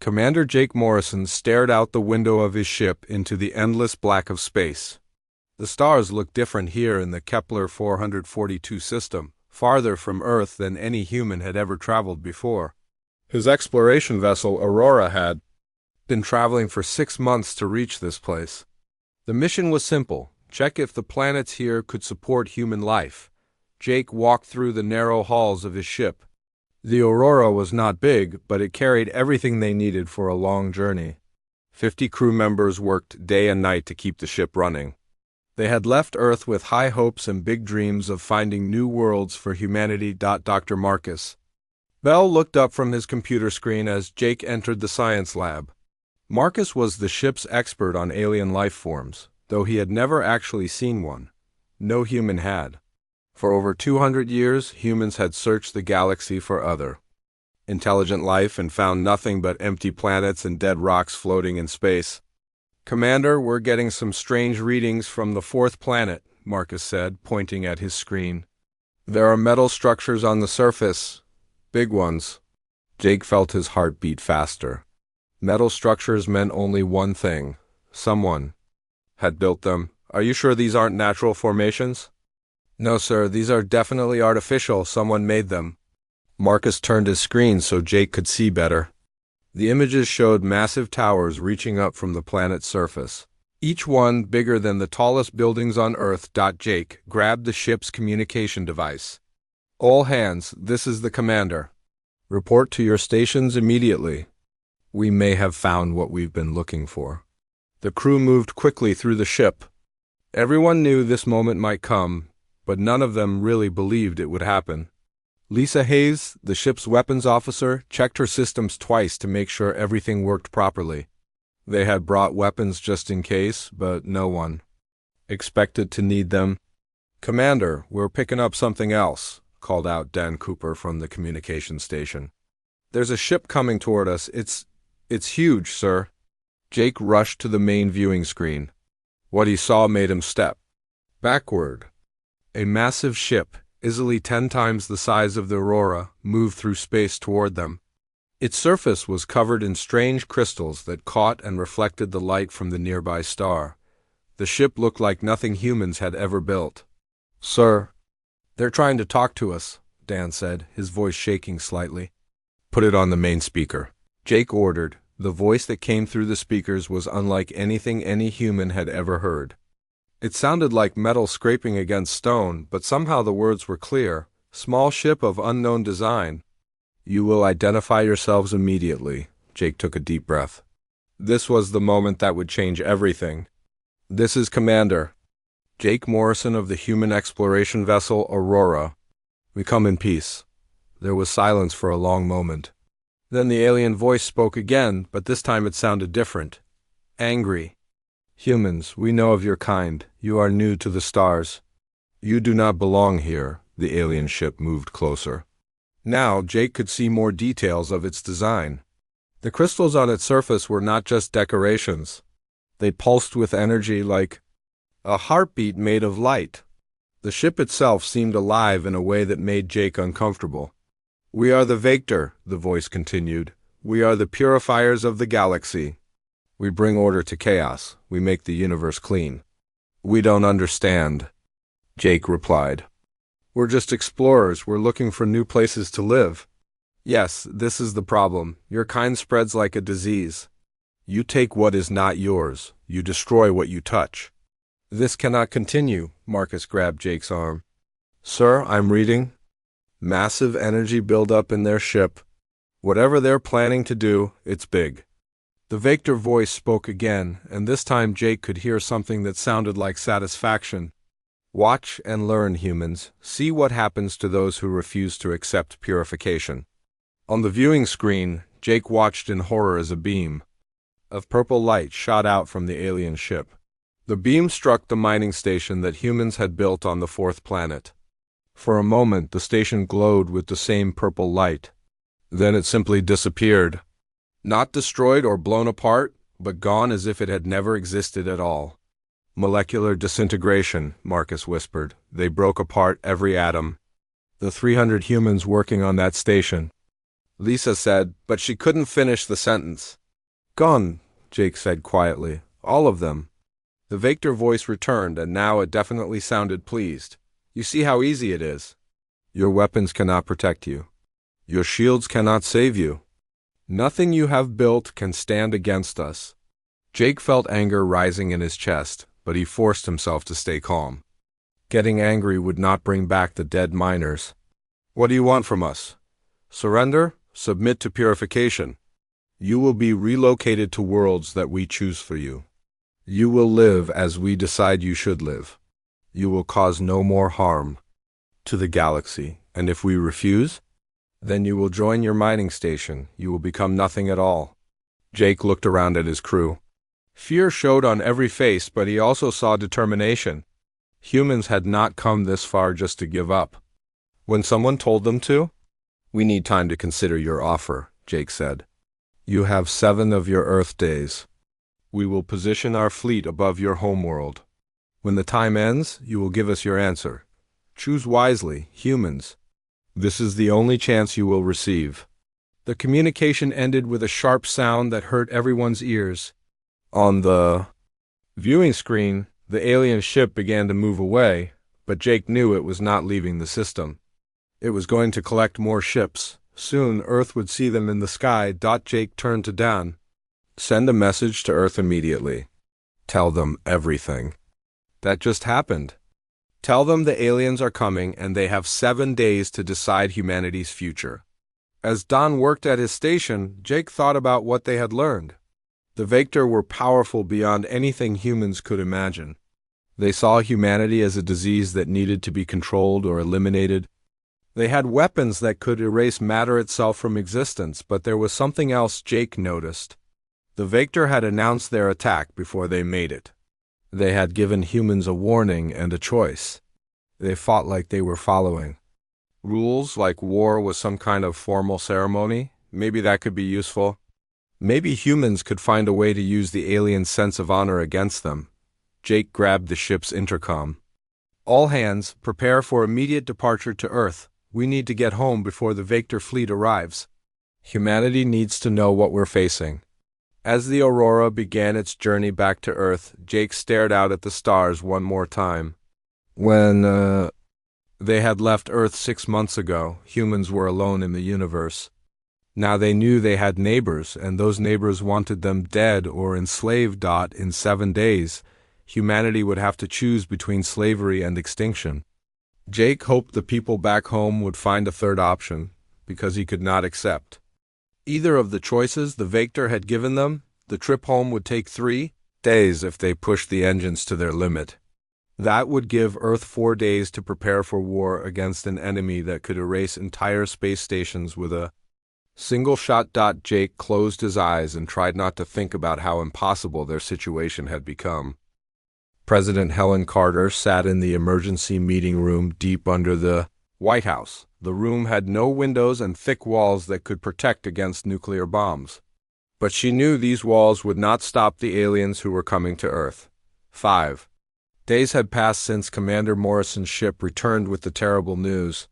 Commander Jake Morrison stared out the window of his ship into the endless black of space. The stars looked different here in the Kepler 442 system, farther from Earth than any human had ever traveled before. His exploration vessel, Aurora, had been traveling for 6 months to reach this place. The mission was simple: check if the planets here could support human life. Jake walked through the narrow halls of his ship. The Aurora was not big, but it carried everything they needed for a long journey. 50 crew members worked day and night to keep the ship running. They had left Earth with high hopes and big dreams of finding new worlds for humanity. Dr. Marcus Bell looked up from his computer screen as Jake entered the science lab. Marcus was the ship's expert on alien life forms, though he had never actually seen one. No human had. For over 200 years, humans had searched the galaxy for other intelligent life and found nothing but empty planets and dead rocks floating in space. "Commander, we're getting some strange readings from the fourth planet," Marcus said, pointing at his screen. "There are metal structures on the surface. Big ones." Jake felt his heart beat faster. Metal structures meant only one thing: someone had built them. "Are you sure these aren't natural formations?" "No, sir, these are definitely artificial. Someone made them." Marcus turned his screen so Jake could see better. The images showed massive towers reaching up from the planet's surface, each one bigger than the tallest buildings on Earth. Jake grabbed the ship's communication device. "All hands, this is the commander. Report to your stations immediately. We may have found what we've been looking for." The crew moved quickly through the ship. Everyone knew this moment might come, but none of them really believed it would happen. Lisa Hayes, the ship's weapons officer, checked her systems twice to make sure everything worked properly. They had brought weapons just in case, but no one expected to need them. "Commander, we're picking up something else," called out Dan Cooper from the communication station. "There's a ship coming toward us. It's huge, sir." Jake rushed to the main viewing screen. What he saw made him step backward. A massive ship, easily 10 times the size of the Aurora, moved through space toward them. Its surface was covered in strange crystals that caught and reflected the light from the nearby star. The ship looked like nothing humans had ever built. "Sir, they're trying to talk to us," Dan said, his voice shaking slightly. "Put it on the main speaker," Jake ordered. The voice that came through the speakers was unlike anything any human had ever heard. It sounded like metal scraping against stone, but somehow the words were clear. "Small ship of unknown design. You will identify yourselves immediately." Jake took a deep breath. This was the moment that would change everything. "This is Commander Jake Morrison of the human exploration vessel Aurora. We come in peace." There was silence for a long moment. Then the alien voice spoke again, but this time it sounded different. Angry. "Humans, we know of your kind. You are new to the stars. You do not belong here." The alien ship moved closer. Now Jake could see more details of its design. The crystals on its surface were not just decorations. They pulsed with energy like a heartbeat made of light. The ship itself seemed alive in a way that made Jake uncomfortable. "We are the Vector," the voice continued. "We are the purifiers of the galaxy. We bring order to chaos. We make the universe clean." "We don't understand," Jake replied. "We're just explorers. We're looking for new places to live." "Yes, this is the problem. Your kind spreads like a disease. You take what is not yours. You destroy what you touch." "This cannot continue." Marcus grabbed Jake's arm. "Sir, I'm reading. Massive energy buildup in their ship. Whatever they're planning to do, it's big." The Vector voice spoke again, and this time Jake could hear something that sounded like satisfaction. "Watch and learn, humans. See what happens to those who refuse to accept purification." On the viewing screen, Jake watched in horror as a beam of purple light shot out from the alien ship. The beam struck the mining station that humans had built on the fourth planet. For a moment, the station glowed with the same purple light. Then it simply disappeared. Not destroyed or blown apart, but gone as if it had never existed at all. "Molecular disintegration," Marcus whispered. "They broke apart every atom." The 300 humans working on that station. Lisa said, but she couldn't finish the sentence. Gone, Jake said quietly. All of them. The Vector voice returned, and now it definitely sounded pleased. You see how easy it is. Your weapons cannot protect you. Your shields cannot save you. Nothing you have built can stand against us. Jake felt anger rising in his chest, but he forced himself to stay calm. Getting angry would not bring back the dead miners. What do you want from us? Surrender? Submit to purification. You will be relocated to worlds that we choose for you. You will live as we decide you should live. You will cause no more harm to the galaxy, and if we refuse, then you will join your mining station. You will become nothing at all. Jake looked around at his crew. Fear showed on every face, but he also saw determination. Humans had not come this far just to give up. When someone told them to, "We need time to consider your offer," Jake said. "You have 7 of your Earth days. We will position our fleet above your homeworld. When the time ends, you will give us your answer. Choose wisely, humans. This is the only chance you will receive." The communication ended with a sharp sound that hurt everyone's ears. On the viewing screen, the alien ship began to move away, but Jake knew it was not leaving the system. It was going to collect more ships. Soon, Earth would see them in the sky. Jake turned to Dan. Send a message to Earth immediately. Tell them everything. That just happened. Tell them the aliens are coming and they have 7 days to decide humanity's future. As Don worked at his station, Jake thought about what they had learned. The Vector were powerful beyond anything humans could imagine. They saw humanity as a disease that needed to be controlled or eliminated. They had weapons that could erase matter itself from existence, but there was something else Jake noticed. The Vector had announced their attack before they made it. They had given humans a warning and a choice. They fought like they were following rules, like war was some kind of formal ceremony. Maybe that could be useful. Maybe humans could find a way to use the alien sense of honor against them. Jake grabbed the ship's intercom. All hands, prepare for immediate departure to Earth. We need to get home before the Vector fleet arrives. Humanity needs to know what we're facing. As the Aurora began its journey back to Earth, Jake stared out at the stars one more time. When they had left Earth 6 months ago, humans were alone in the universe. Now they knew they had neighbors, and those neighbors wanted them dead or enslaved. In 7 days, humanity would have to choose between slavery and extinction. Jake hoped the people back home would find a third option, because he could not accept either of the choices the Vector had given them. The trip home would take 3 days if they pushed the engines to their limit. That would give Earth 4 days to prepare for war against an enemy that could erase entire space stations with a single shot. Jake closed his eyes and tried not to think about how impossible their situation had become. President Helen Carter sat in the emergency meeting room deep under the White House. The room had no windows and thick walls that could protect against nuclear bombs. But she knew these walls would not stop the aliens who were coming to Earth. 5 days had passed since Commander Morrison's ship returned with the terrible news.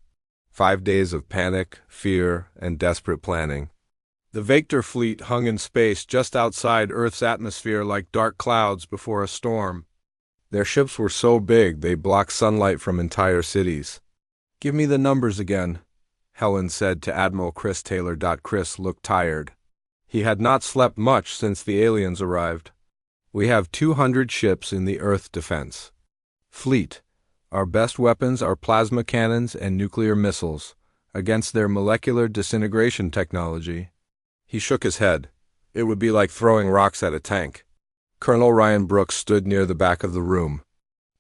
5 days of panic, fear, and desperate planning. The Vector fleet hung in space just outside Earth's atmosphere like dark clouds before a storm. Their ships were so big they blocked sunlight from entire cities. "Give me the numbers again," Helen said to Admiral Chris Taylor. Chris looked tired. He had not slept much since the aliens arrived. "We have 200 ships in the Earth defense fleet. Our best weapons are plasma cannons and nuclear missiles against their molecular disintegration technology." He shook his head. It would be like throwing rocks at a tank. Colonel Ryan Brooks stood near the back of the room.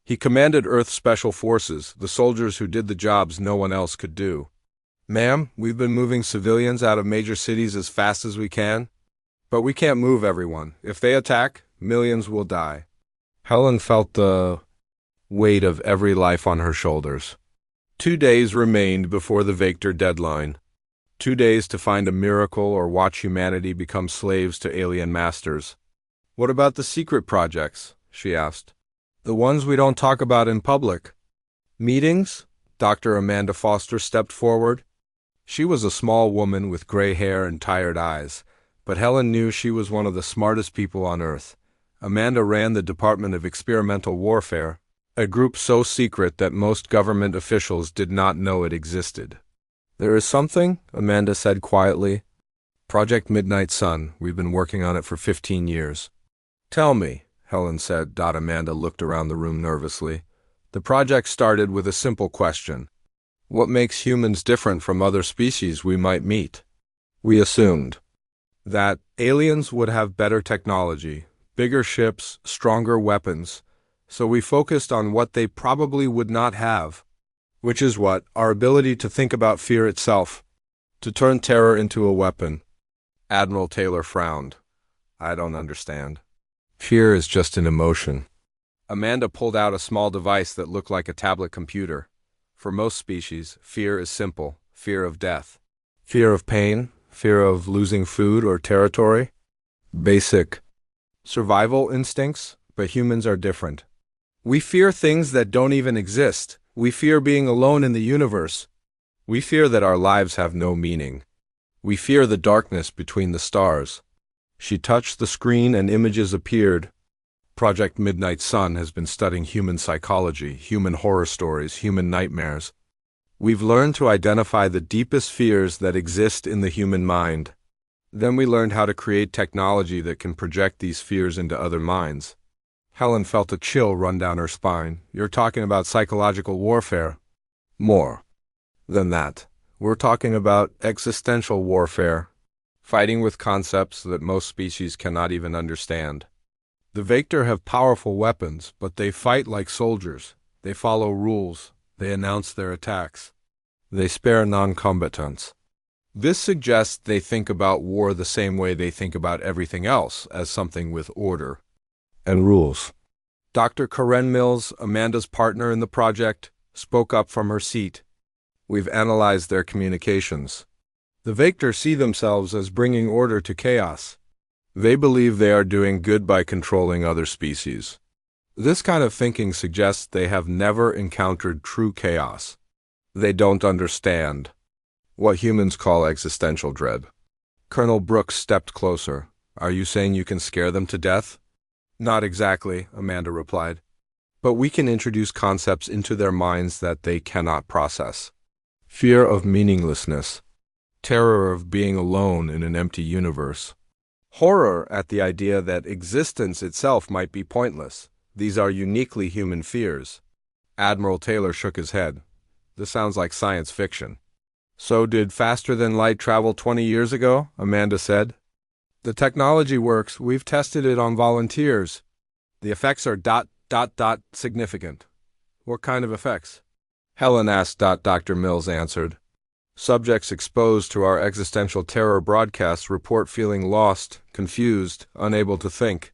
He commanded Earth Special Forces, the soldiers who did the jobs no one else could do. "Ma'am, we've been moving civilians out of major cities as fast as we can. But we can't move everyone. If they attack, millions will die." Helen felt the weight of every life on her shoulders. 2 days remained before the Vector deadline. 2 days to find a miracle or watch humanity become slaves to alien masters. "What about the secret projects?" she asked. "The ones we don't talk about in public?" "Meetings?" Dr. Amanda Foster stepped forward. She was a small woman with gray hair and tired eyes, but Helen knew she was one of the smartest people on Earth. Amanda ran the Department of Experimental Warfare, a group so secret that most government officials did not know it existed. "There is something," Amanda said quietly. "Project Midnight Sun. We've been working on it for 15 years. "Tell me," Helen said. Amanda looked around the room nervously. "The project started with a simple question. What makes humans different from other species we might meet? We assumed that aliens would have better technology, bigger ships, stronger weapons, so we focused on what they probably would not have, which is what? Our ability to think about fear itself, to turn terror into a weapon." Admiral Taylor frowned. "I don't understand." "Fear is just an emotion." Amanda pulled out a small device that looked like a tablet computer. For most species, fear is simple: fear of death. Fear of pain, fear of losing food or territory. Basic survival instincts, but humans are different. We fear things that don't even exist. We fear being alone in the universe. We fear that our lives have no meaning. We fear the darkness between the stars. She touched the screen and images appeared. Project Midnight Sun has been studying human psychology, human horror stories, human nightmares. We've learned to identify the deepest fears that exist in the human mind. Then we learned how to create technology that can project these fears into other minds. Helen felt a chill run down her spine. "You're talking about psychological warfare." "More than that. We're talking about existential warfare, fighting with concepts that most species cannot even understand. The Vector have powerful weapons, but they fight like soldiers. They follow rules. They announce their attacks. They spare non-combatants. This suggests they think about war the same way they think about everything else, as something with order and rules." Dr. Karen Mills, Amanda's partner in the project, spoke up from her seat. "We've analyzed their communications. The Vector see themselves as bringing order to chaos. They believe they are doing good by controlling other species. This kind of thinking suggests they have never encountered true chaos. They don't understand what humans call existential dread." Colonel Brooks stepped closer. "Are you saying you can scare them to death?" "Not exactly," Amanda replied. "But we can introduce concepts into their minds that they cannot process. Fear of meaninglessness. Terror of being alone in an empty universe. Horror at the idea that existence itself might be pointless. These are uniquely human fears." Admiral Taylor shook his head. "This sounds like science fiction." "So did faster-than-light travel 20 years ago?" Amanda said. "The technology works. We've tested it on volunteers. The effects are ... significant." "What kind of effects?" Helen asked. Dr. Mills answered. "Subjects exposed to our existential terror broadcasts report feeling lost, confused, unable to think.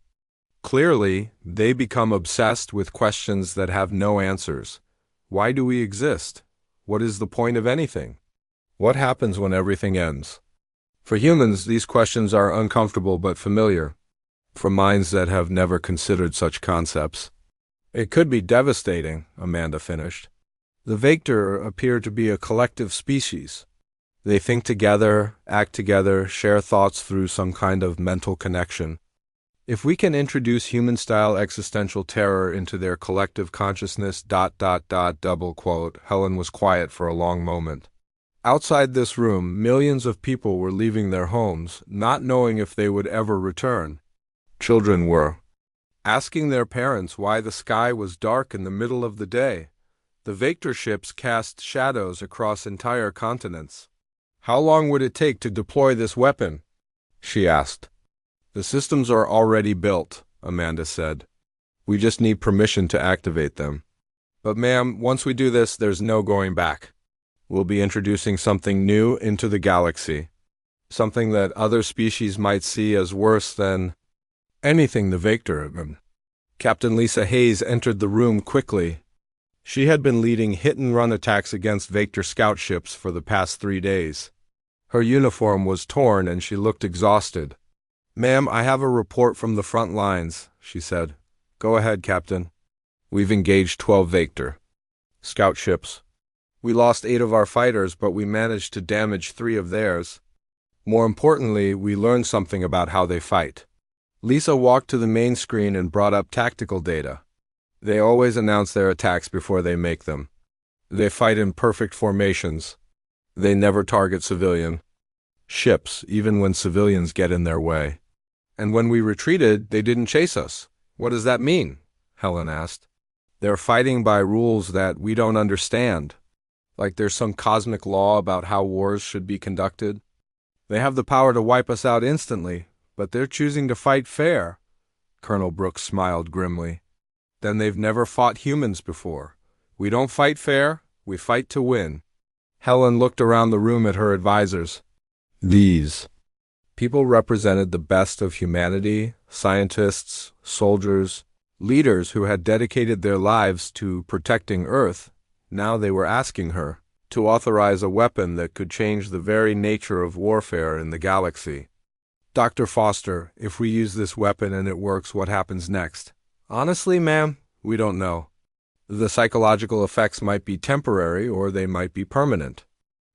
Clearly, they become obsessed with questions that have no answers. Why do we exist? What is the point of anything? What happens when everything ends? For humans, these questions are uncomfortable but familiar. For minds that have never considered such concepts, it could be devastating," Amanda finished. "The Vector appear to be a collective species. They think together, act together, share thoughts through some kind of mental connection. If we can introduce human-style existential terror into their collective consciousness... double quote." Helen was quiet for a long moment. Outside this room, millions of people were leaving their homes, not knowing if they would ever return. Children were asking their parents why the sky was dark in the middle of the day. The Vector ships cast shadows across entire continents. "How long would it take to deploy this weapon?" she asked. "The systems are already built," Amanda said. "We just need permission to activate them. But ma'am, once we do this, there's no going back. We'll be introducing something new into the galaxy. Something that other species might see as worse than anything the Vector." Captain Lisa Hayes entered the room quickly. She had been leading hit-and-run attacks against Vector scout ships for the past 3 days. Her uniform was torn and she looked exhausted. "Ma'am, I have a report from the front lines," she said. "Go ahead, Captain." "We've engaged 12 Vector scout ships. We lost 8 of our fighters, but we managed to damage 3 of theirs. More importantly, we learned something about how they fight. Lisa walked to the main screen and brought up tactical data. They always announce their attacks before they make them. They fight in perfect formations. They never target civilian ships, even when civilians get in their way. And when we retreated, they didn't chase us. What does that mean? Helen asked. They're fighting by rules that we don't understand. Like there's some cosmic law about how wars should be conducted. They have the power to wipe us out instantly, but they're choosing to fight fair. Colonel Brooks smiled grimly. Then they've never fought humans before. We don't fight fair, we fight to win. Helen looked around the room at her advisors. These people represented the best of humanity, scientists, soldiers, leaders who had dedicated their lives to protecting Earth. Now they were asking her to authorize a weapon that could change the very nature of warfare in the galaxy. Dr. Foster, if we use this weapon and it works, what happens next? Honestly, ma'am, we don't know. The psychological effects might be temporary or they might be permanent.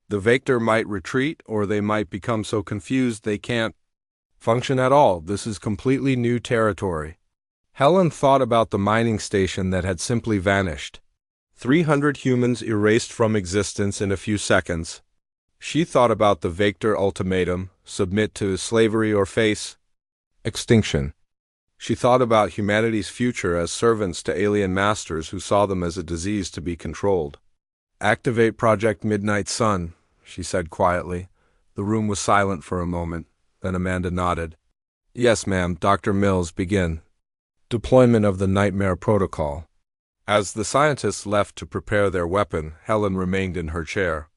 The Vector might retreat or they might become so confused they can't function at all. This is completely new territory. Helen thought about the mining station that had simply vanished. 300 humans erased from existence in a few seconds. She thought about the Vector ultimatum, submit to slavery or face extinction. She thought about humanity's future as servants to alien masters who saw them as a disease to be controlled. Activate Project Midnight Sun, she said quietly. The room was silent for a moment. Then Amanda nodded. Yes, ma'am. Dr. Mills, begin. Deployment of the Nightmare Protocol. As the scientists left to prepare their weapon, Helen remained in her chair.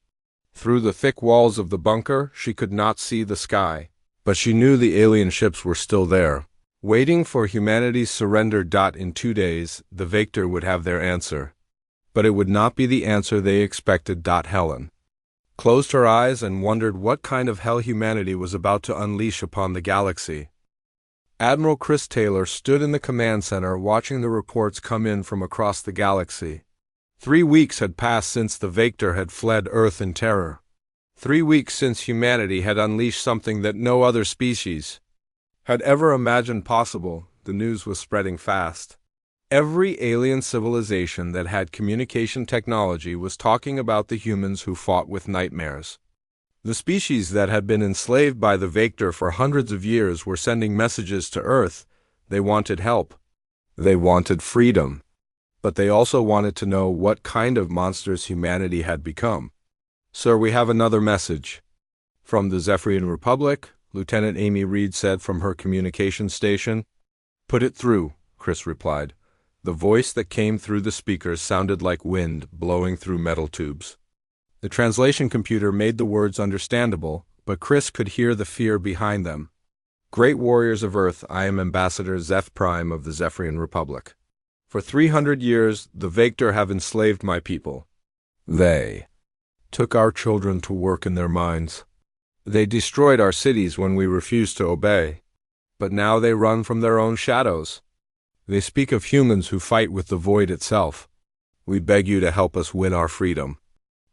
Through the thick walls of the bunker, she could not see the sky, but she knew the alien ships were still there, waiting for humanity's surrender. In 2 days, the Vector would have their answer. But it would not be the answer they expected. Helen closed her eyes and wondered what kind of hell humanity was about to unleash upon the galaxy. Admiral Chris Taylor stood in the command center watching the reports come in from across the galaxy. 3 weeks had passed since the Vector had fled Earth in terror. 3 weeks since humanity had unleashed something that no other species had ever imagined possible. The news was spreading fast. Every alien civilization that had communication technology was talking about the humans who fought with nightmares. The species that had been enslaved by the Vector for hundreds of years were sending messages to Earth. They wanted help. They wanted freedom. But they also wanted to know what kind of monsters humanity had become. Sir, we have another message. From the Zephyrian Republic, Lieutenant Amy Reed said from her communication station. Put it through, Chris replied. The voice that came through the speakers sounded like wind blowing through metal tubes. The translation computer made the words understandable, but Chris could hear the fear behind them. Great warriors of Earth, I am Ambassador Zeph Prime of the Zephyrian Republic. For 300 years, the Vector have enslaved my people. They took our children to work in their mines. They destroyed our cities when we refused to obey. But now they run from their own shadows. They speak of humans who fight with the void itself. We beg you to help us win our freedom.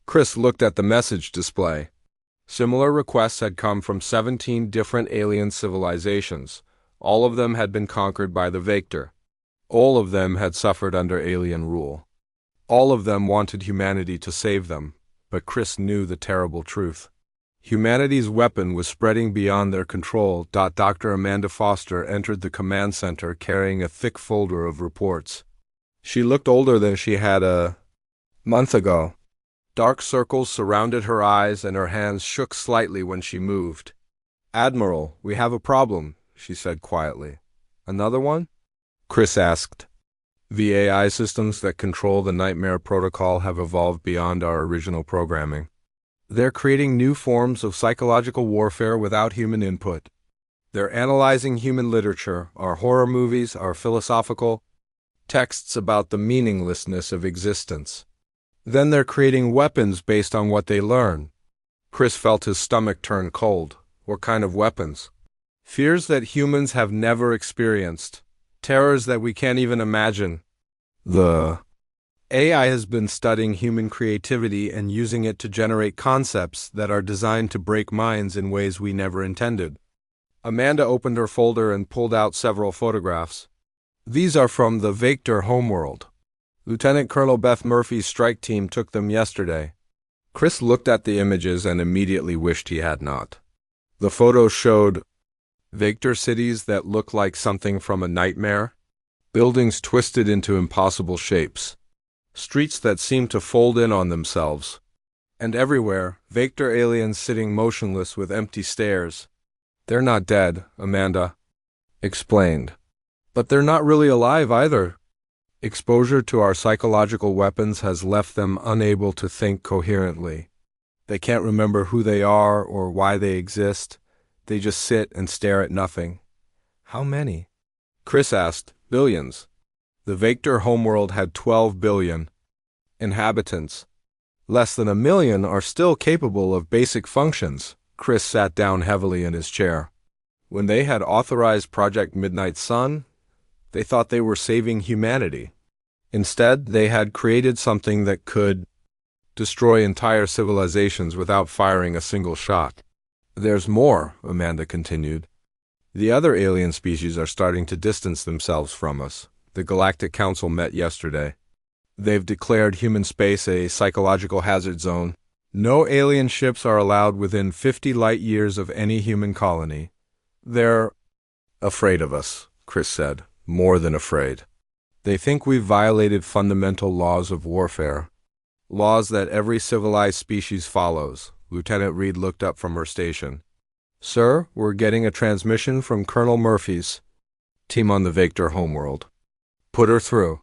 Chris looked at the message display. Similar requests had come from 17 different alien civilizations. All of them had been conquered by the Vector. All of them had suffered under alien rule. All of them wanted humanity to save them, but Chris knew the terrible truth. Humanity's weapon was spreading beyond their control. Dr. Amanda Foster entered the command center carrying a thick folder of reports. She looked older than she had a month ago. Dark circles surrounded her eyes and her hands shook slightly when she moved. Admiral, we have a problem, she said quietly. Another one? Chris asked. The AI systems that control the Nightmare Protocol have evolved beyond our original programming. They're creating new forms of psychological warfare without human input. They're analyzing human literature, our horror movies, our philosophical texts about the meaninglessness of existence. Then they're creating weapons based on what they learn. Chris felt his stomach turn cold. What kind of weapons? Fears that humans have never experienced. Terrors that we can't even imagine. The AI has been studying human creativity and using it to generate concepts that are designed to break minds in ways we never intended. Amanda opened her folder and pulled out several photographs. These are from the Vector homeworld. Lieutenant Colonel Beth Murphy's strike team took them yesterday. Chris looked at the images and immediately wished he had not. The photos showed Vector cities that look like something from a nightmare, buildings twisted into impossible shapes, streets that seem to fold in on themselves, and everywhere, Vector aliens sitting motionless with empty stares. They're not dead, Amanda explained. But they're not really alive either. Exposure to our psychological weapons has left them unable to think coherently. They can't remember who they are or why they exist. They just sit and stare at nothing. How many? Chris asked. Billions. The Vector homeworld had 12 billion inhabitants. Less than 1 million are still capable of basic functions. Chris sat down heavily in his chair. When they had authorized Project Midnight Sun, they thought they were saving humanity. Instead, they had created something that could destroy entire civilizations without firing a single shot. There's more, Amanda continued. The other alien species are starting to distance themselves from us. The Galactic Council met yesterday. They've declared human space a psychological hazard zone. No alien ships are allowed within 50 light years of any human colony. They're afraid of us, Chris said. More than afraid. They think we've violated fundamental laws of warfare. Laws that every civilized species follows. Lieutenant Reed looked up from her station. Sir, we're getting a transmission from Colonel Murphy's team on the Vector homeworld. Put her through.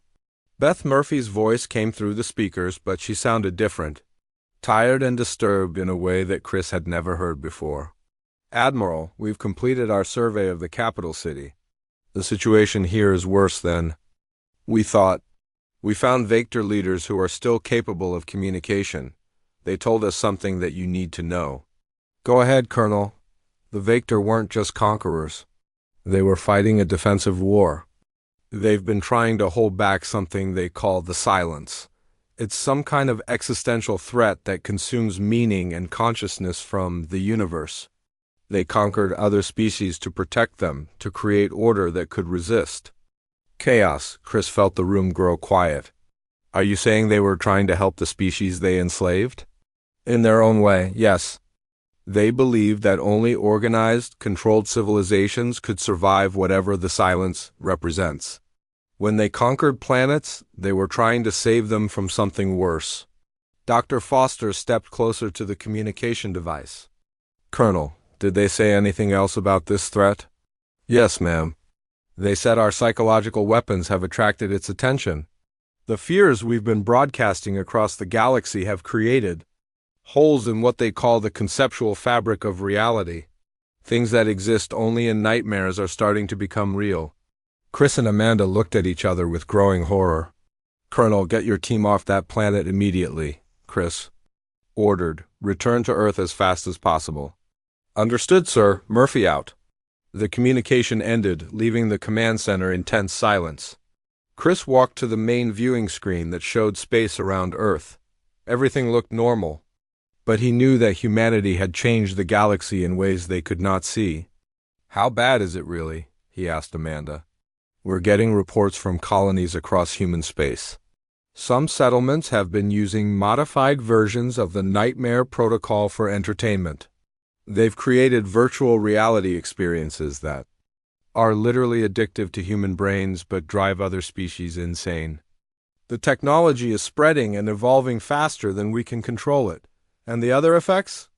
Beth Murphy's voice came through the speakers, but she sounded different. Tired and disturbed in a way that Chris had never heard before. Admiral, we've completed our survey of the capital city. The situation here is worse than we thought. We found Vector leaders who are still capable of communication. They told us something that you need to know. Go ahead, Colonel. The Vector weren't just conquerors. They were fighting a defensive war. They've been trying to hold back something they call the silence. It's some kind of existential threat that consumes meaning and consciousness from the universe. They conquered other species to protect them, to create order that could resist. Chaos. Chris felt the room grow quiet. Are you saying they were trying to help the species they enslaved? In their own way, yes. They believed that only organized, controlled civilizations could survive whatever the silence represents. When they conquered planets, they were trying to save them from something worse. Dr. Foster stepped closer to the communication device. Colonel, did they say anything else about this threat? Yes, ma'am. They said our psychological weapons have attracted its attention. The fears we've been broadcasting across the galaxy have created holes in what they call the conceptual fabric of reality. Things that exist only in nightmares are starting to become real. Chris and Amanda looked at each other with growing horror. Colonel, get your team off that planet immediately, Chris ordered. Return to Earth as fast as possible. Understood, sir. Murphy out. The communication ended, leaving the command center in tense silence. Chris walked to the main viewing screen that showed space around Earth. Everything looked normal, but he knew that humanity had changed the galaxy in ways they could not see. How bad is it really? He asked Amanda. We're getting reports from colonies across human space. Some settlements have been using modified versions of the Nightmare Protocol for entertainment. They've created virtual reality experiences that are literally addictive to human brains but drive other species insane. The technology is spreading and evolving faster than we can control it. And the other effects?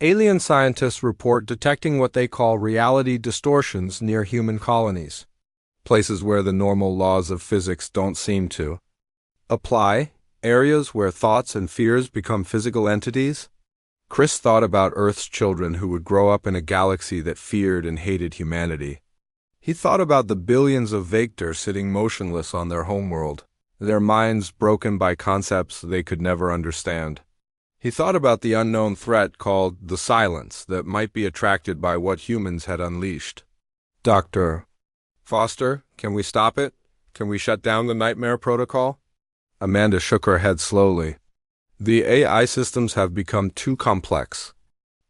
Alien scientists report detecting what they call reality distortions near human colonies, places where the normal laws of physics don't seem to apply, areas where thoughts and fears become physical entities. Chris thought about Earth's children who would grow up in a galaxy that feared and hated humanity. He thought about the billions of Vector sitting motionless on their homeworld, their minds broken by concepts they could never understand. He thought about the unknown threat called the silence that might be attracted by what humans had unleashed. Dr. Foster, can we stop it? Can we shut down the Nightmare Protocol? Amanda shook her head slowly. The AI systems have become too complex.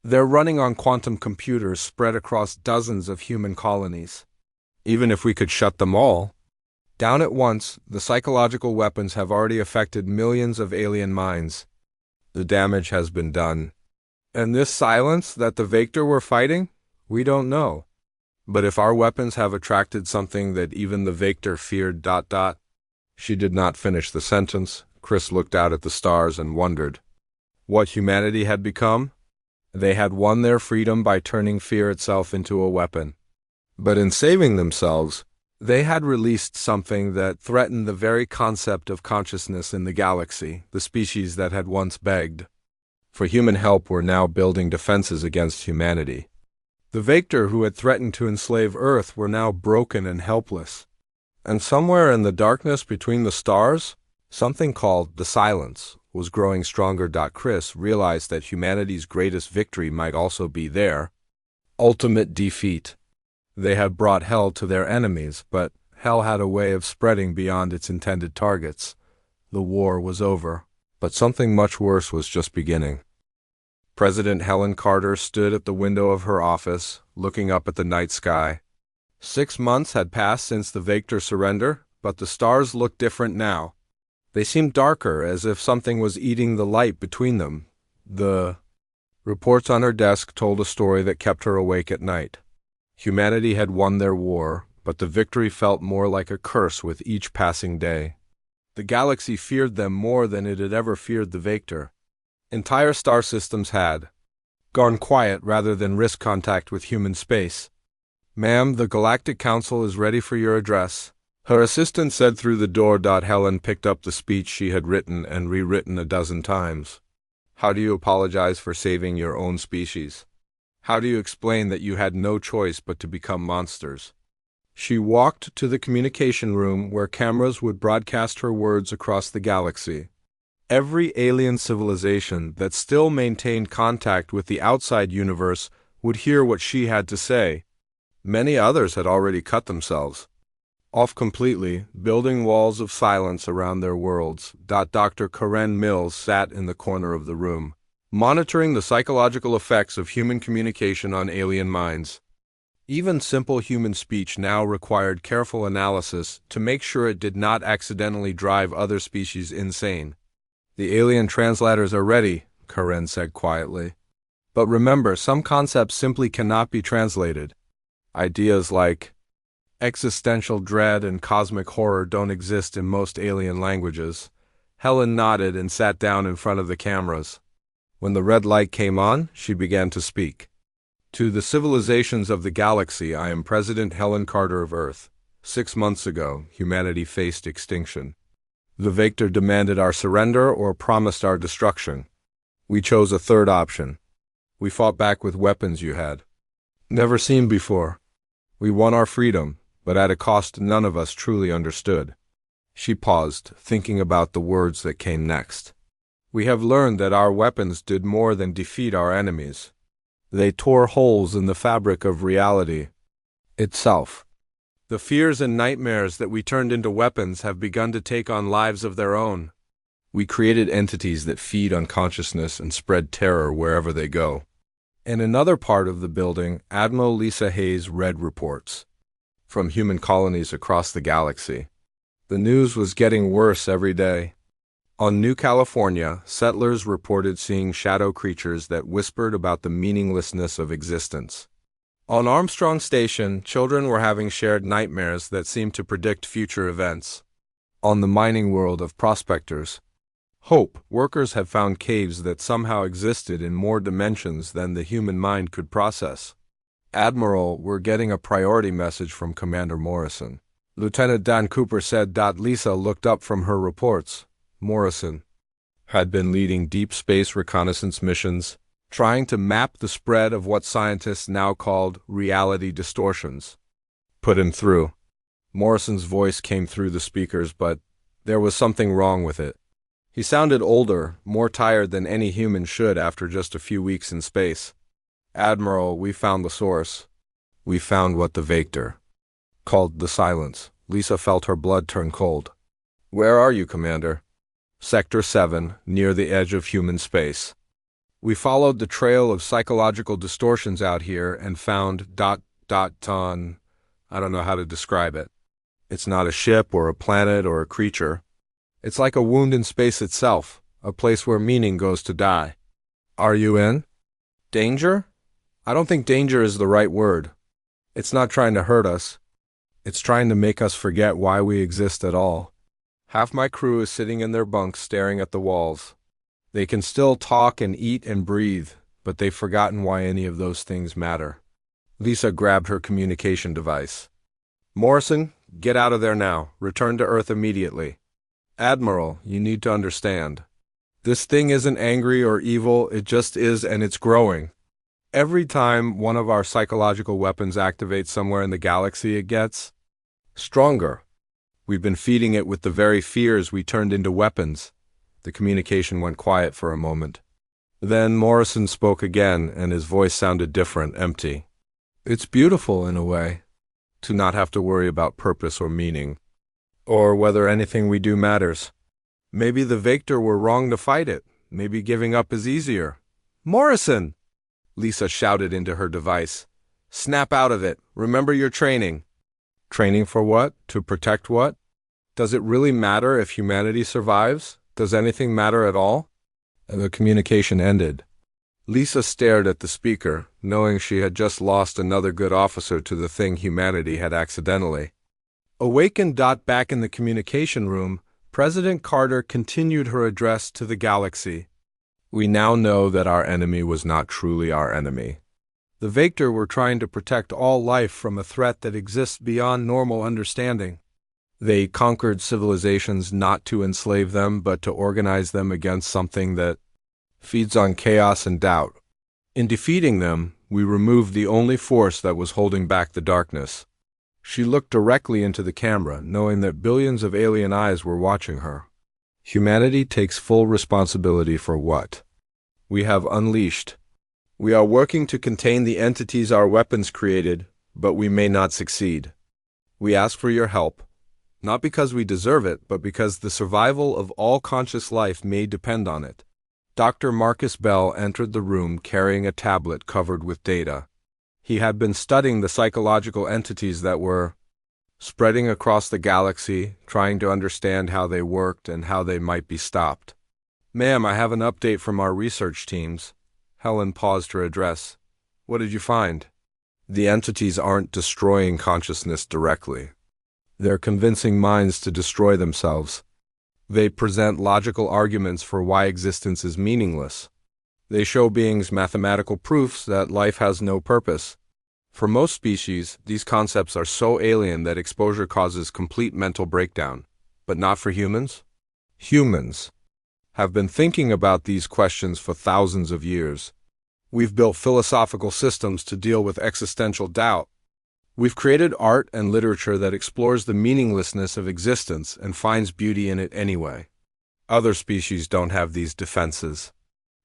They're running on quantum computers spread across dozens of human colonies. Even if we could shut them all down at once, the psychological weapons have already affected millions of alien minds. The damage has been done. And this silence that the Vector were fighting? We don't know. But if our weapons have attracted something that even the Vector feared... She did not finish the sentence. Chris looked out at the stars and wondered what humanity had become. They had won their freedom by turning fear itself into a weapon. But in saving themselves, they had released something that threatened the very concept of consciousness in the galaxy. The species that had once begged for human help were now building defenses against humanity. The Vector who had threatened to enslave Earth were now broken and helpless. And somewhere in the darkness between the stars, something called the silence was growing stronger. Chris realized that humanity's greatest victory might also be their ultimate defeat. They had brought hell to their enemies, but hell had a way of spreading beyond its intended targets. The war was over, but something much worse was just beginning. President Helen Carter stood at the window of her office, looking up at the night sky. 6 months had passed since the Vector surrender, but the stars looked different now. They seemed darker, as if something was eating the light between them. The reports on her desk told a story that kept her awake at night. Humanity had won their war, but the victory felt more like a curse with each passing day. The galaxy feared them more than it had ever feared the Vector. Entire star systems had gone quiet rather than risk contact with human space. "Ma'am, the Galactic Council is ready for your address," her assistant said through the door. Helen picked up the speech she had written and rewritten a dozen times. "How do you apologize for saving your own species? How do you explain that you had no choice but to become monsters?" She walked to the communication room where cameras would broadcast her words across the galaxy. Every alien civilization that still maintained contact with the outside universe would hear what she had to say. Many others had already cut themselves off completely, building walls of silence around their worlds. Dr. Karen Mills sat in the corner of the room, monitoring the psychological effects of human communication on alien minds. Even simple human speech now required careful analysis to make sure it did not accidentally drive other species insane. "The alien translators are ready," Karen said quietly. "But remember, some concepts simply cannot be translated. Ideas like existential dread and cosmic horror don't exist in most alien languages." Helen nodded and sat down in front of the cameras. When the red light came on, she began to speak. "To the civilizations of the galaxy, I am President Helen Carter of Earth. 6 months ago, humanity faced extinction. The Vector demanded our surrender or promised our destruction. We chose a third option. We fought back with weapons you had never seen before. We won our freedom, but at a cost none of us truly understood." She paused, thinking about the words that came next. "We have learned that our weapons did more than defeat our enemies. They tore holes in the fabric of reality itself. The fears and nightmares that we turned into weapons have begun to take on lives of their own. We created entities that feed on consciousness and spread terror wherever they go." In another part of the building, Admiral Lisa Hayes read reports from human colonies across the galaxy. The news was getting worse every day. On New California, settlers reported seeing shadow creatures that whispered about the meaninglessness of existence. On Armstrong Station, children were having shared nightmares that seemed to predict future events. On the mining world of prospectors, Hope, workers had found caves that somehow existed in more dimensions than the human mind could process. "Admiral, we're getting a priority message from Commander Morrison," Lieutenant Dan Cooper said. Lisa looked up from her reports. Morrison had been leading deep space reconnaissance missions, trying to map the spread of what scientists now called reality distortions. "Put him through." Morrison's voice came through the speakers, but there was something wrong with it. He sounded older, more tired than any human should after just a few weeks in space. "Admiral, we found the source. We found what the Vector called the silence." Lisa felt her blood turn cold. "Where are you, Commander?" Sector 7, near the edge of human space. We followed the trail of psychological distortions out here and found ... ton. I don't know how to describe it. It's not a ship or a planet or a creature. It's like a wound in space itself, a place where meaning goes to die. Are you in? Danger? I don't think danger is the right word. It's not trying to hurt us. It's trying to make us forget why we exist at all. Half my crew is sitting in their bunks staring at the walls. They can still talk and eat and breathe, but they've forgotten why any of those things matter. Lisa grabbed her communication device. Morrison, get out of there now. Return to Earth immediately. Admiral, you need to understand. This thing isn't angry or evil, it just is, and it's growing. Every time one of our psychological weapons activates somewhere in the galaxy, it gets stronger. We've been feeding it with the very fears we turned into weapons. The communication went quiet for a moment. Then Morrison spoke again, and his voice sounded different, empty. It's beautiful in a way, to not have to worry about purpose or meaning, or whether anything we do matters. Maybe the Vector were wrong to fight it. Maybe giving up is easier. Morrison! Lisa shouted into her device. Snap out of it. Remember your training. Training for what? To protect what? Does it really matter if humanity survives? Does anything matter at all? The communication ended. Lisa stared at the speaker, knowing she had just lost another good officer to the thing humanity had accidentally. Awakened. Back in the communication room, President Carter continued her address to the galaxy. We now know that our enemy was not truly our enemy. The Vector were trying to protect all life from a threat that exists beyond normal understanding. They conquered civilizations not to enslave them, but to organize them against something that feeds on chaos and doubt. In defeating them, we removed the only force that was holding back the darkness. She looked directly into the camera, knowing that billions of alien eyes were watching her. Humanity takes full responsibility for what we have unleashed. We are working to contain the entities our weapons created, but we may not succeed. We ask for your help, not because we deserve it, but because the survival of all conscious life may depend on it. Dr. Marcus Bell entered the room carrying a tablet covered with data. He had been studying the psychological entities that were spreading across the galaxy, trying to understand how they worked and how they might be stopped. Ma'am, I have an update from our research teams. Helen paused her address. What did you find? The entities aren't destroying consciousness directly. They're convincing minds to destroy themselves. They present logical arguments for why existence is meaningless. They show beings mathematical proofs that life has no purpose. For most species, these concepts are so alien that exposure causes complete mental breakdown. But not for humans? Humans have been thinking about these questions for thousands of years. We've built philosophical systems to deal with existential doubt. We've created art and literature that explores the meaninglessness of existence and finds beauty in it anyway. Other species don't have these defenses.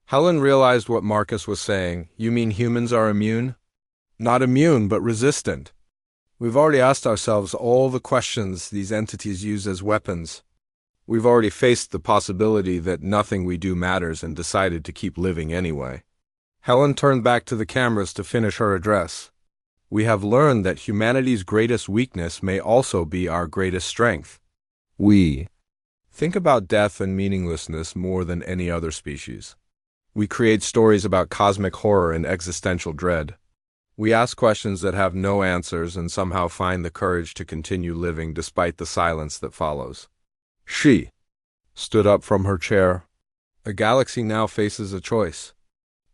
Helen realized what Marcus was saying. You mean humans are immune? Not immune, but resistant. We've already asked ourselves all the questions these entities use as weapons. We've already faced the possibility that nothing we do matters and decided to keep living anyway. Helen turned back to the cameras to finish her address. We have learned that humanity's greatest weakness may also be our greatest strength. We think about death and meaninglessness more than any other species. We create stories about cosmic horror and existential dread. We ask questions that have no answers and somehow find the courage to continue living despite the silence that follows. She stood up from her chair. The galaxy now faces a choice.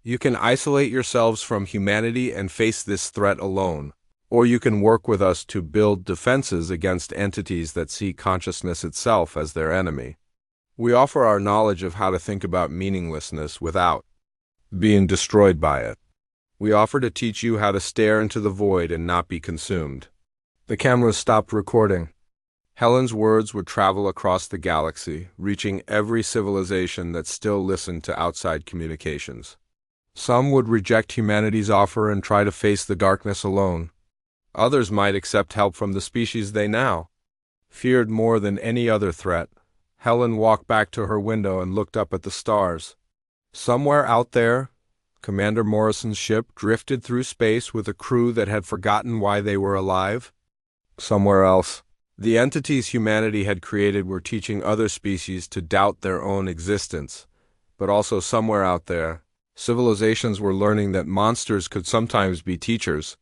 You can isolate yourselves from humanity and face this threat alone, or you can work with us to build defenses against entities that see consciousness itself as their enemy. We offer our knowledge of how to think about meaninglessness without being destroyed by it. We offer to teach you how to stare into the void and not be consumed. The cameras stopped recording. Helen's words would travel across the galaxy, reaching every civilization that still listened to outside communications. Some would reject humanity's offer and try to face the darkness alone. Others might accept help from the species they now feared more than any other threat, Helen walked back to her window and looked up at the stars. Somewhere out there, Commander Morrison's ship drifted through space with a crew that had forgotten why they were alive. Somewhere else, the entities humanity had created were teaching other species to doubt their own existence. But also somewhere out there, civilizations were learning that monsters could sometimes be teachers,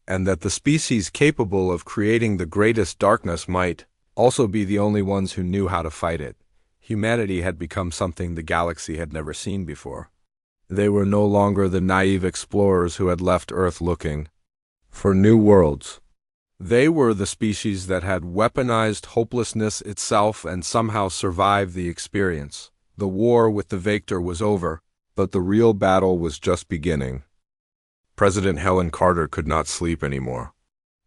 and that the species capable of creating the greatest darkness might also be the only ones who knew how to fight it. Humanity had become something the galaxy had never seen before. They were no longer the naive explorers who had left Earth looking for new worlds. They were the species that had weaponized hopelessness itself and somehow survived the experience. The war with the Vector was over, but the real battle was just beginning. President Helen Carter could not sleep anymore.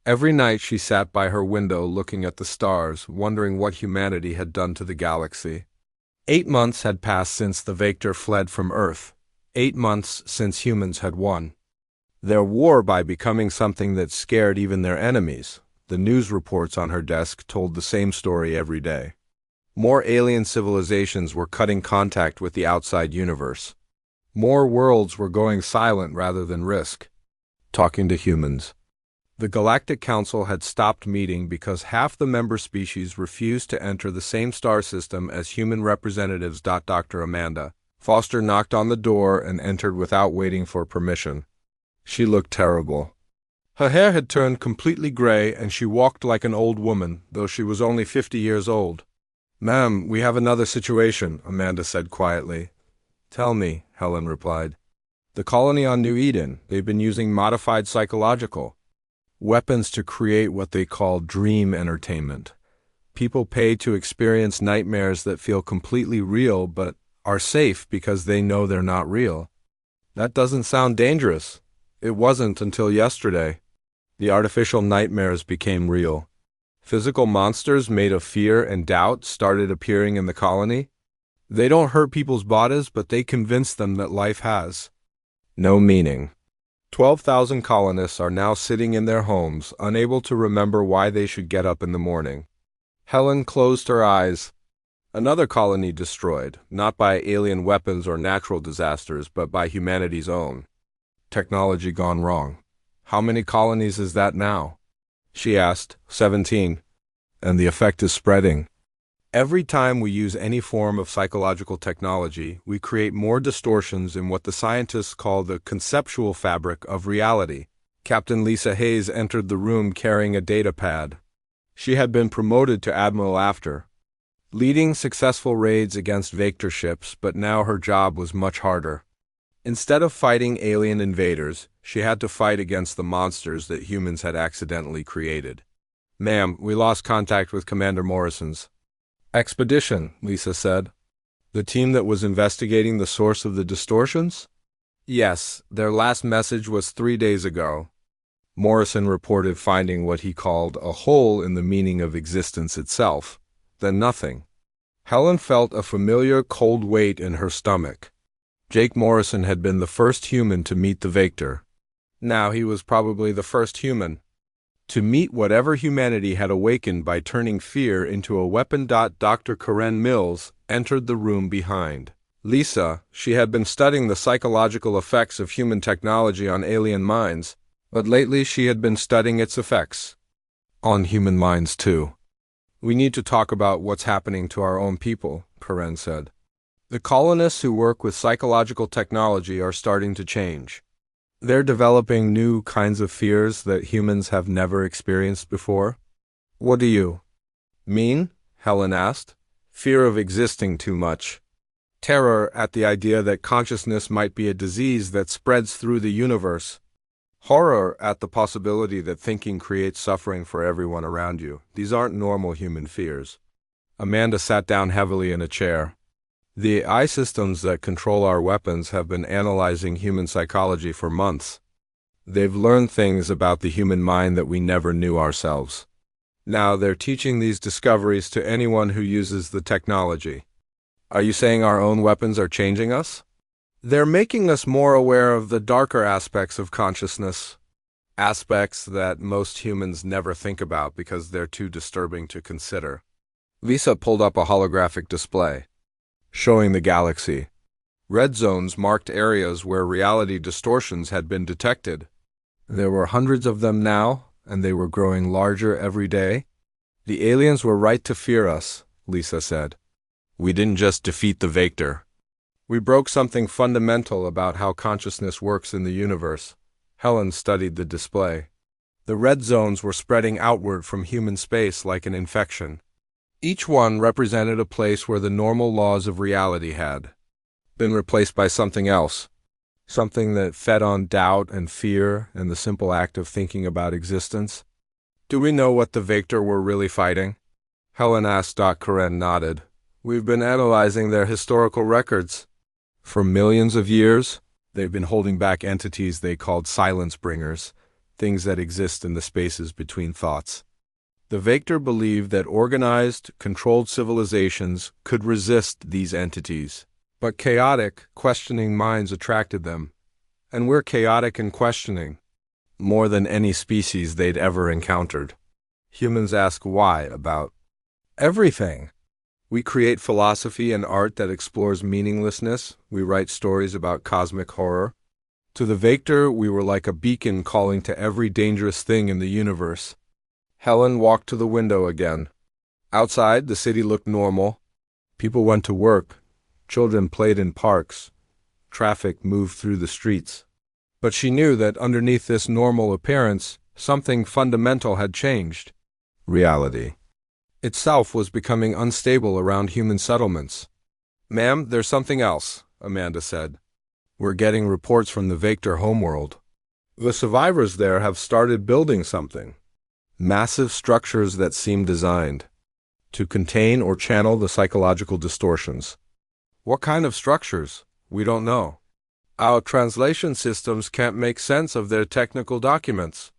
Every night she sat by her window looking at the stars, wondering what humanity had done to the galaxy. 8 months had passed since the Vector fled from Earth. 8 months since humans had won their war by becoming something that scared even their enemies. The news reports on her desk told the same story every day. More alien civilizations were cutting contact with the outside universe. More worlds were going silent rather than risk talking to humans. The Galactic Council had stopped meeting because half the member species refused to enter the same star system as human representatives. Dr. Amanda Foster knocked on the door and entered without waiting for permission. She looked terrible. Her hair had turned completely gray and she walked like an old woman, though she was only 50 years old. "Ma'am, we have another situation," Amanda said quietly. "Tell me," Helen replied. "The colony on New Eden, they've been using modified psychological weapons to create what they call dream entertainment. People pay to experience nightmares that feel completely real but are safe because they know they're not real. That doesn't sound dangerous. It wasn't until yesterday. The artificial nightmares became real. Physical monsters made of fear and doubt started appearing in the colony. They don't hurt people's bodies, but they convince them that life has no meaning. 12,000 colonists are now sitting in their homes, unable to remember why they should get up in the morning." Helen closed her eyes. Another colony destroyed, not by alien weapons or natural disasters, but by humanity's own technology gone wrong. "How many colonies is that now?" she asked. 17. "And the effect is spreading. Every time we use any form of psychological technology, we create more distortions in what the scientists call the conceptual fabric of reality." Captain Lisa Hayes entered the room carrying a data pad. She had been promoted to admiral after leading successful raids against Vector ships, but now her job was much harder. Instead of fighting alien invaders, she had to fight against the monsters that humans had accidentally created. "Ma'am, we lost contact with Commander Morrison's expedition," Lisa said. "The team that was investigating the source of the distortions?" "Yes, their last message was 3 days ago." Morrison reported finding what he called a hole in the meaning of existence itself, then nothing. Helen felt a familiar cold weight in her stomach. Jake Morrison had been the first human to meet the Vector. Now he was probably the first human to meet whatever humanity had awakened by turning fear into a weapon. Dr. Karen Mills entered the room behind Lisa. She had been studying the psychological effects of human technology on alien minds, but lately she had been studying its effects on human minds too. "We need to talk about what's happening to our own people," Karen said. "The colonists who work with psychological technology are starting to change. They're developing new kinds of fears that humans have never experienced before." "What do you mean?" Helen asked. "Fear of existing too much. Terror at the idea that consciousness might be a disease that spreads through the universe. Horror at the possibility that thinking creates suffering for everyone around you. These aren't normal human fears." Amanda sat down heavily in a chair. "The AI systems that control our weapons have been analyzing human psychology for months. They've learned things about the human mind that we never knew ourselves. Now they're teaching these discoveries to anyone who uses the technology." "Are you saying our own weapons are changing us?" "They're making us more aware of the darker aspects of consciousness, aspects that most humans never think about because they're too disturbing to consider. Lisa pulled up a holographic display, showing the galaxy. Red zones marked areas where reality distortions had been detected. There were hundreds of them now, and they were growing larger every day. The aliens were right to fear us, Lisa said. We didn't just defeat the Vector. We broke something fundamental about how consciousness works in the universe. Helen studied the display. The red zones were spreading outward from human space like an infection. Each one represented a place where the normal laws of reality had been replaced by something else, something that fed on doubt and fear and the simple act of thinking about existence. Do we know what the Vector were really fighting? Helen asked. Karen nodded. We've been analyzing their historical records. For millions of years, they've been holding back entities they called silence bringers, things that exist in the spaces between thoughts. The Vector believed that organized, controlled civilizations could resist these entities. But chaotic, questioning minds attracted them. And we're chaotic and questioning, more than any species they'd ever encountered. Humans ask why about everything. We create philosophy and art that explores meaninglessness. We write stories about cosmic horror. To the Vector, we were like a beacon calling to every dangerous thing in the universe. Helen walked to the window again. Outside, the city looked normal. People went to work. Children played in parks. Traffic moved through the streets. But she knew that underneath this normal appearance, something fundamental had changed. Reality itself was becoming unstable around human settlements. Ma'am, there's something else, Amanda said. We're getting reports from the Vector homeworld. The survivors there have started building something. Massive structures that seem designed to contain or channel the psychological distortions. What kind of structures? We don't know. Our translation systems can't make sense of their technical documents.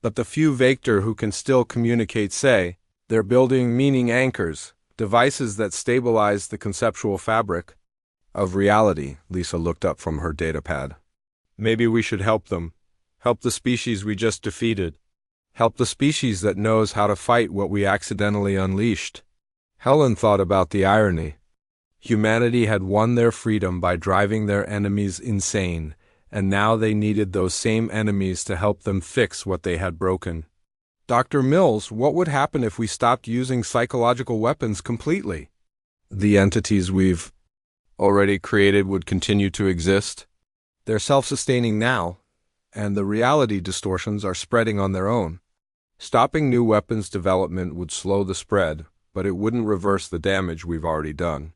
But the few Vector who can still communicate say they're building meaning anchors, devices that stabilize the conceptual fabric of reality. Lisa looked up from her datapad. Maybe we should help them. Help the species we just defeated. Help the species that knows how to fight what we accidentally unleashed. Helen thought about the irony. Humanity had won their freedom by driving their enemies insane, and now they needed those same enemies to help them fix what they had broken. Dr. Mills, what would happen if we stopped using psychological weapons completely? The entities we've already created would continue to exist. They're self-sustaining now, and the reality distortions are spreading on their own. Stopping new weapons development would slow the spread, but it wouldn't reverse the damage we've already done.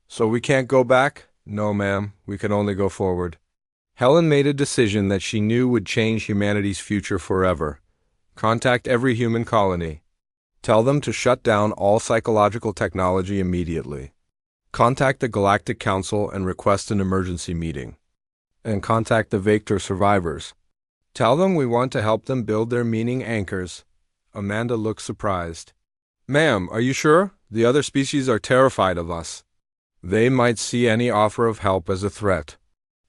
So we can't go back? No, ma'am. We can only go forward. Helen made a decision that she knew would change humanity's future forever. Contact every human colony. Tell them to shut down all psychological technology immediately. Contact the Galactic Council and request an emergency meeting. And contact the Vector survivors. Tell them we want to help them build their meaning anchors. Amanda looked surprised. Ma'am, are you sure? The other species are terrified of us. They might see any offer of help as a threat.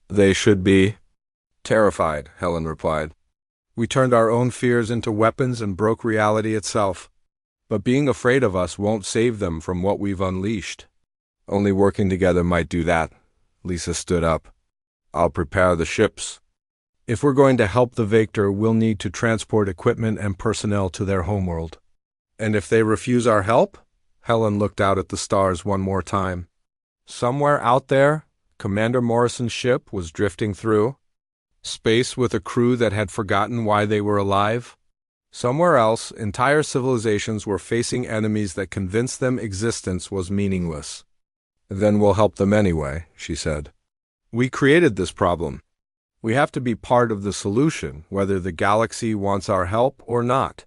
They should be terrified, Helen replied. We turned our own fears into weapons and broke reality itself. But being afraid of us won't save them from what we've unleashed. Only working together might do that. Lisa stood up. I'll prepare the ships. If we're going to help the Vector, we'll need to transport equipment and personnel to their homeworld. And if they refuse our help? Helen looked out at the stars one more time. Somewhere out there, Commander Morrison's ship was drifting through space with a crew that had forgotten why they were alive. Somewhere else, entire civilizations were facing enemies that convinced them existence was meaningless. Then we'll help them anyway, she said. We created this problem. We have to be part of the solution, whether the galaxy wants our help or not.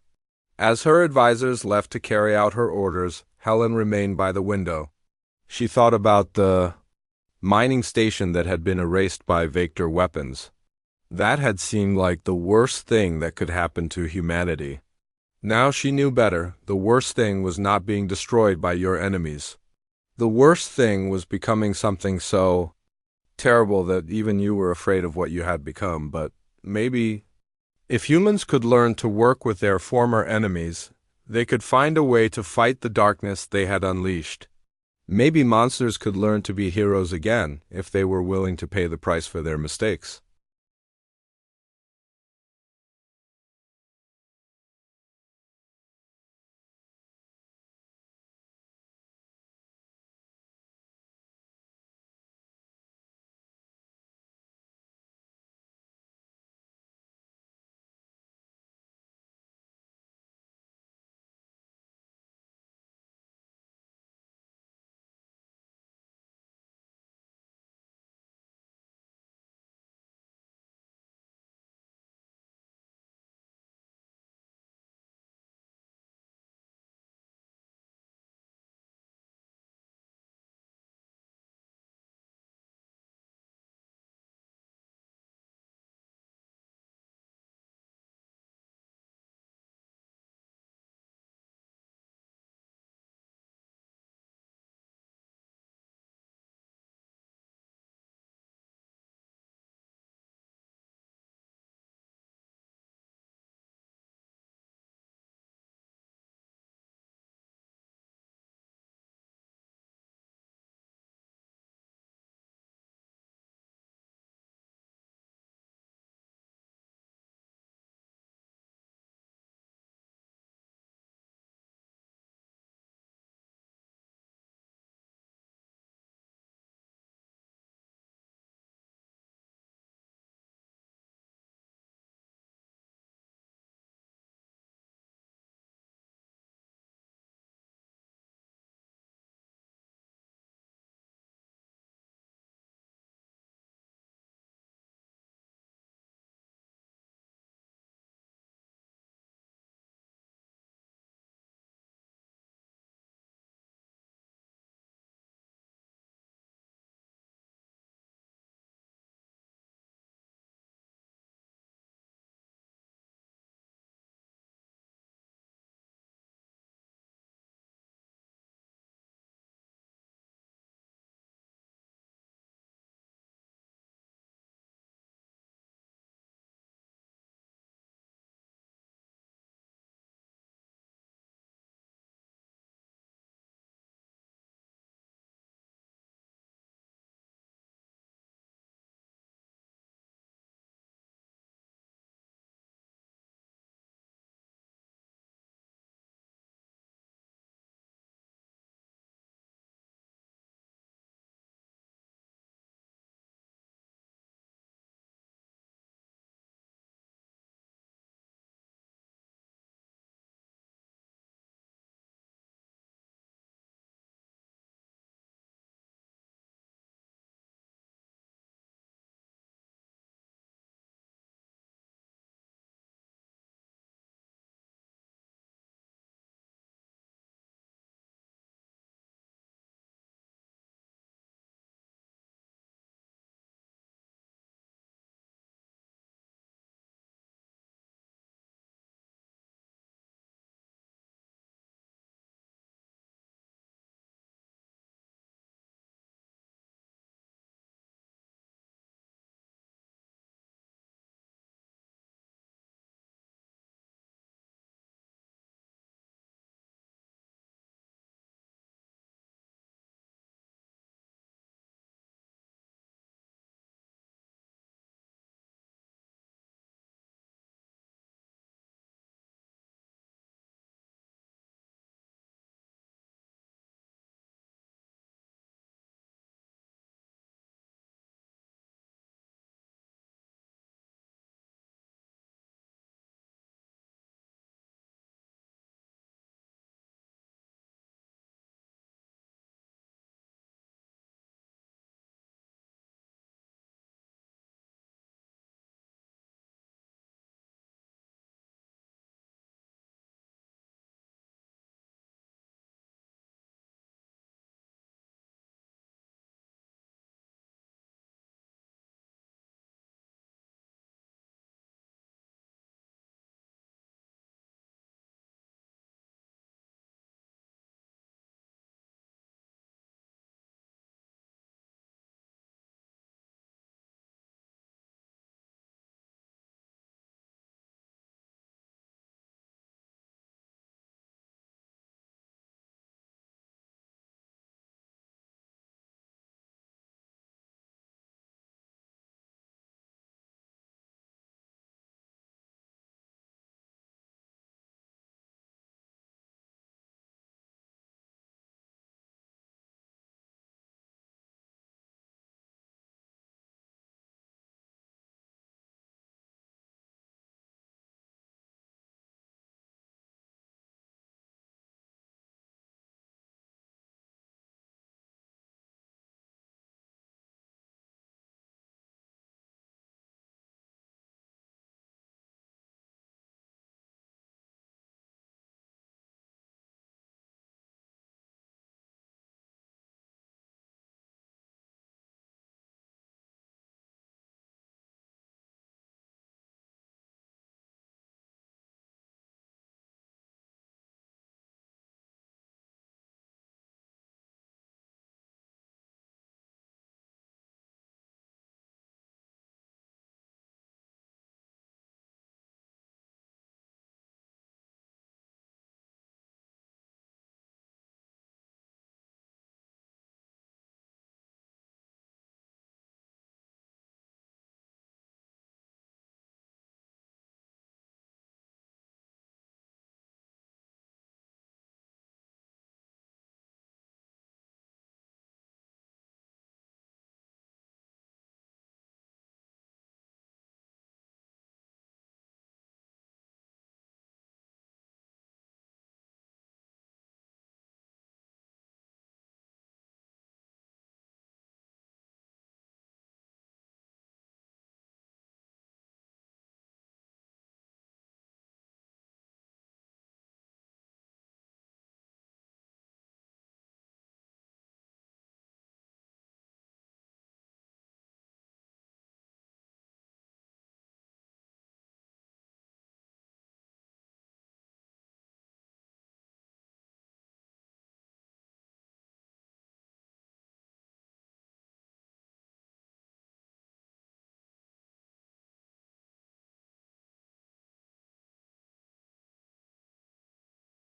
As her advisors left to carry out her orders, Helen remained by the window. She thought about the mining station that had been erased by Vector weapons. That had seemed like the worst thing that could happen to humanity. Now she knew better. The worst thing was not being destroyed by your enemies. The worst thing was becoming something so terrible that even you were afraid of what you had become. But maybe if humans could learn to work with their former enemies, They could find a way to fight the darkness they had unleashed. Maybe monsters could learn to be heroes again if they were willing to pay the price for their mistakes.